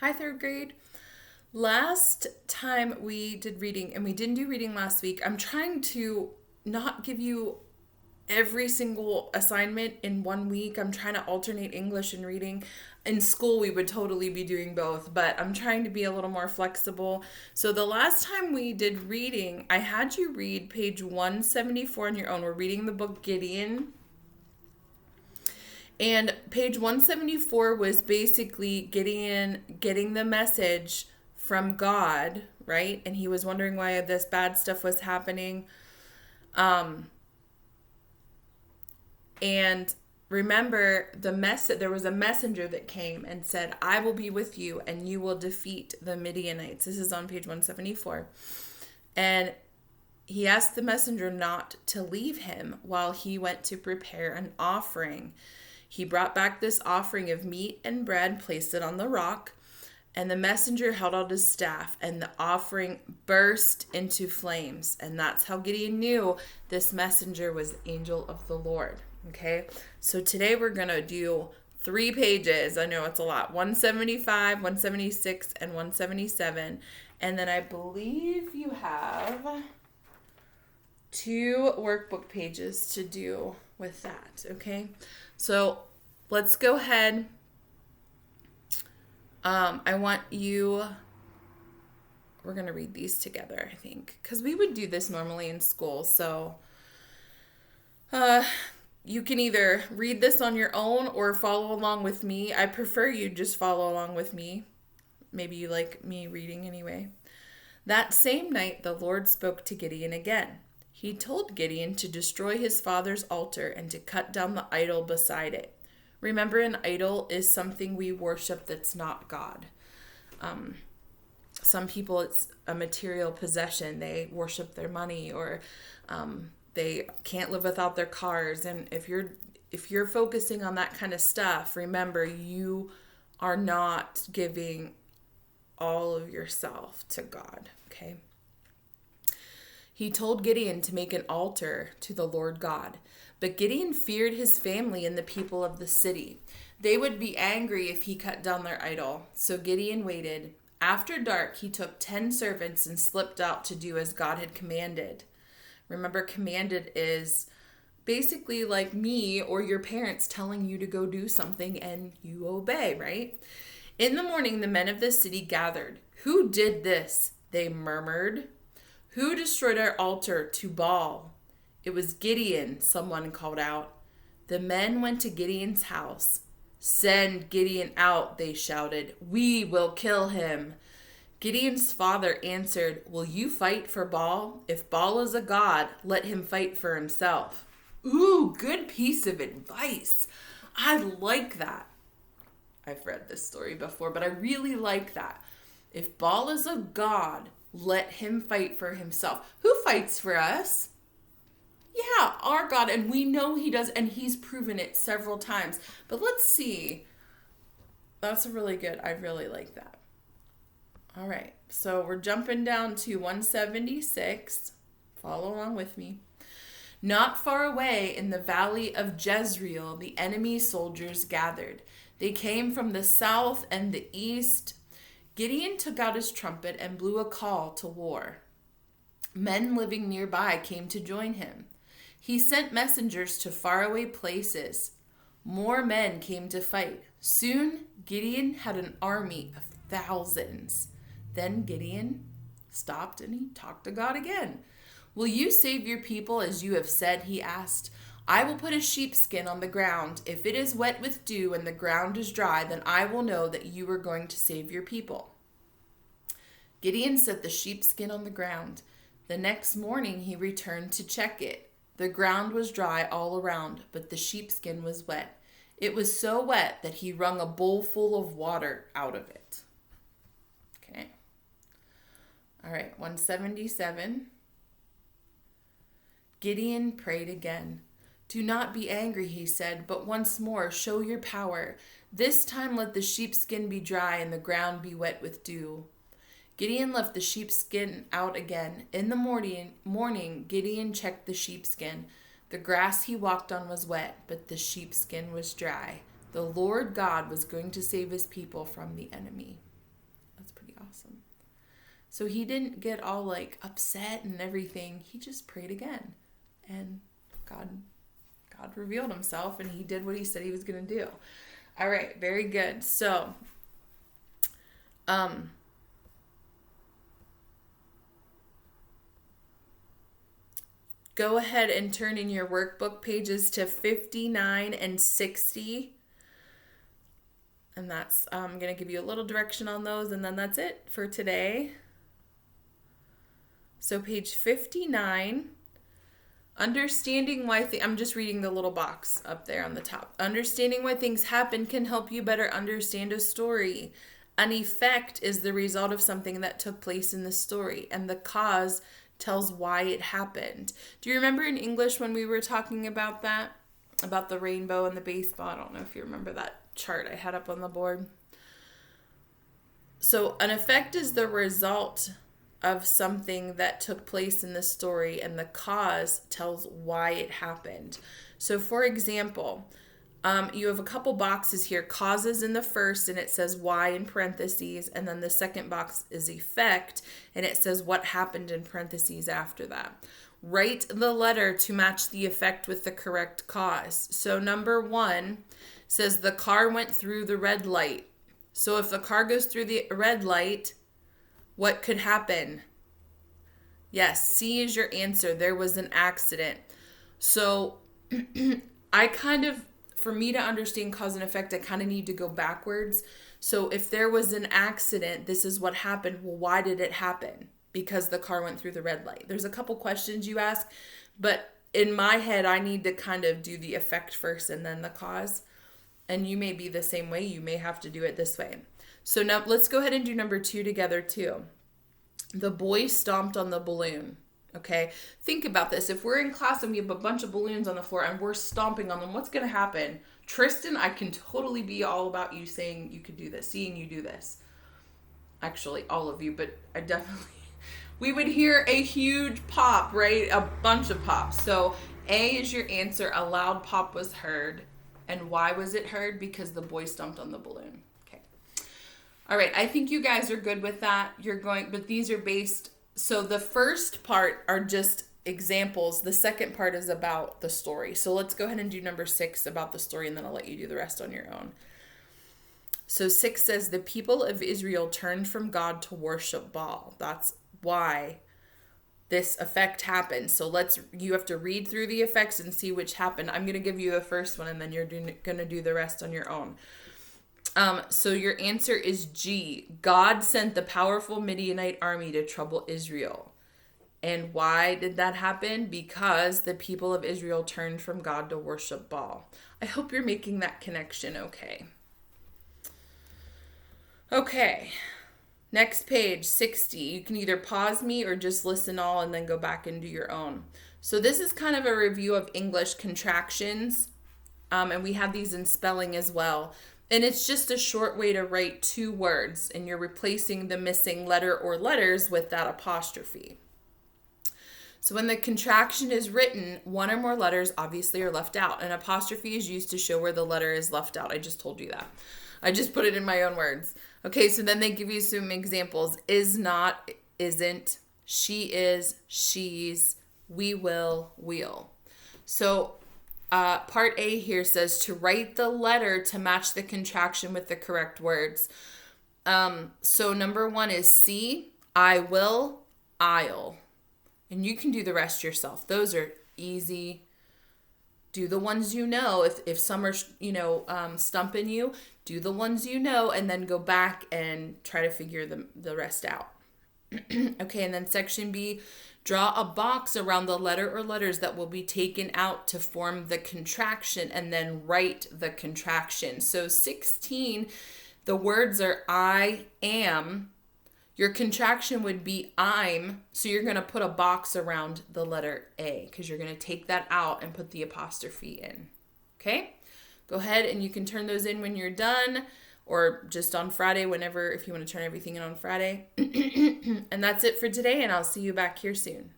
Hi, third grade. Last time we did reading, and we didn't do reading last week, I'm trying to not give you every single assignment in 1 week. I'm trying to alternate English and reading. In school, we would totally be doing both, but I'm trying to be a little more flexible. So the last time we did reading, I had you read page 174 on your own. We're reading the book Gideon. And page 174 was basically getting the message from God, right? And he was wondering why this bad stuff was happening. And remember there was a messenger that came and said, "I will be with you and you will defeat the Midianites." This is on page 174. And he asked the messenger not to leave him while he went to prepare an offering. He brought back this offering of meat and bread, placed it on the rock, and the messenger held out his staff, and the offering burst into flames. And that's how Gideon knew this messenger was the angel of the Lord. Okay, so today we're going to do 3 pages. I know it's a lot. 175, 176, and 177. And then I believe you have 2 workbook pages to do with that, okay? So let's go ahead. We're going to read these together, I think, because we would do this normally in school. So you can either read this on your own or follow along with me. I prefer you just follow along with me. Maybe you like me reading anyway. That same night, the Lord spoke to Gideon again. He told Gideon to destroy his father's altar and to cut down the idol beside it. Remember, an idol is something we worship that's not God. Some people, it's a material possession. They worship their money, or they can't live without their cars. And if you're focusing on that kind of stuff, remember, you are not giving all of yourself to God, okay? He told Gideon to make an altar to the Lord God. But Gideon feared his family and the people of the city. They would be angry if he cut down their idol. So Gideon waited. After dark, he took 10 servants and slipped out to do as God had commanded. Remember, commanded is basically like me or your parents telling you to go do something and you obey, right? In the morning, the men of the city gathered. "Who did this?" they murmured. "Who destroyed our altar to Baal?" "It was Gideon," someone called out. The men went to Gideon's house. "Send Gideon out," they shouted. "We will kill him." Gideon's father answered, "Will you fight for Baal? If Baal is a god, let him fight for himself." Ooh, good piece of advice. I like that. I've read this story before, but I really like that. If Baal is a god, let him fight for himself. Who fights for us? Yeah, our God, and we know he does, and he's proven it several times. But let's see. That's a really good, I really like that. All right, so we're jumping down to 176. Follow along with me. Not far away in the valley of Jezreel, the enemy soldiers gathered. They came from the south and the east. Gideon took out his trumpet and blew a call to war. Men living nearby came to join him. He sent messengers to faraway places. More men came to fight. Soon, Gideon had an army of thousands. Then Gideon stopped and he talked to God again. "Will you save your people as you have said?" he asked. "I will put a sheepskin on the ground. If it is wet with dew and the ground is dry, then I will know that you are going to save your people." Gideon set the sheepskin on the ground. The next morning he returned to check it. The ground was dry all around, but the sheepskin was wet. It was so wet that he wrung a bowl full of water out of it. Okay. All right, 177. Gideon prayed again. "Do not be angry," he said, "but once more show your power. This time let the sheepskin be dry and the ground be wet with dew." Gideon left the sheepskin out again. In the morning, Gideon checked the sheepskin. The grass he walked on was wet, but the sheepskin was dry. The Lord God was going to save his people from the enemy. That's pretty awesome. So he didn't get all like upset and everything. He just prayed again. And God revealed himself and he did what he said he was going to do. All right, very good. So, go ahead and turn in your workbook pages to 59 and 60. And that's, I'm going to give you a little direction on those, and then that's it for today. So page 59, understanding why, I'm just reading the little box up there on the top. Understanding why things happen can help you better understand a story. An effect is the result of something that took place in the story, and the cause tells why it happened. Do you remember in English when we were talking about that? About the rainbow and the baseball? I don't know if you remember that chart I had up on the board. So an effect is the result of something that took place in the story, and the cause tells why it happened. So for example, you have a couple boxes here, causes in the first, and it says why in parentheses, and then the second box is effect, and it says what happened in parentheses after that. Write the letter to match the effect with the correct cause. So number 1 says the car went through the red light. So if the car goes through the red light, what could happen? Yes, C is your answer. There was an accident. So for me to understand cause and effect, I kind of need to go backwards. So if there was an accident, this is what happened. Well, why did it happen? Because the car went through the red light. There's a couple questions you ask, but in my head, I need to kind of do the effect first and then the cause. And you may be the same way. You may have to do it this way. So now let's go ahead and do number 2 together too. The boy stomped on the balloon. Okay, think about this. If we're in class and we have a bunch of balloons on the floor and we're stomping on them, what's going to happen? Tristan, I can totally be all about you saying you could do this, seeing you do this. Actually, all of you, but I definitely... We would hear a huge pop, right? A bunch of pops. So A is your answer. A loud pop was heard. And why was it heard? Because the boy stomped on the balloon. Okay. All right. I think you guys are good with that. But these are based. So the first part are just examples. The second part is about the story. So let's go ahead and do number 6 about the story, and then I'll let you do the rest on your own. So 6 says the people of Israel turned from God to worship Baal. That's why this effect happened. So you have to read through the effects and see which happened. I'm going to give you the first one, and then you're going to do the rest on your own. So your answer is G. God sent the powerful Midianite army to trouble Israel. And why did that happen? Because the people of Israel turned from God to worship Baal. I hope you're making that connection okay. Okay. Next page, 60. You can either pause me or just listen all and then go back and do your own. So this is kind of a review of English contractions. And we have these in spelling as well. And it's just a short way to write 2 words. And you're replacing the missing letter or letters with that apostrophe. So when the contraction is written, 1 or more letters obviously are left out. An apostrophe is used to show where the letter is left out. I just told you that. I just put it in my own words. Okay, so then they give you some examples. Is not, isn't, she is, she's, we will, we'll. So part A here says to write the letter to match the contraction with the correct words. So number 1 is C, I will, I'll. And you can do the rest yourself. Those are easy. Do the ones you know. If some are, stumping you, do the ones you know, and then go back and try to figure the rest out. Okay, and then section B, draw a box around the letter or letters that will be taken out to form the contraction, and then write the contraction. So 16, the words are I am. Your contraction would be I'm, so you're going to put a box around the letter A because you're going to take that out and put the apostrophe in. Okay? Go ahead and you can turn those in when you're done, or just on Friday, whenever, if you want to turn everything in on Friday. And that's it for today, and I'll see you back here soon.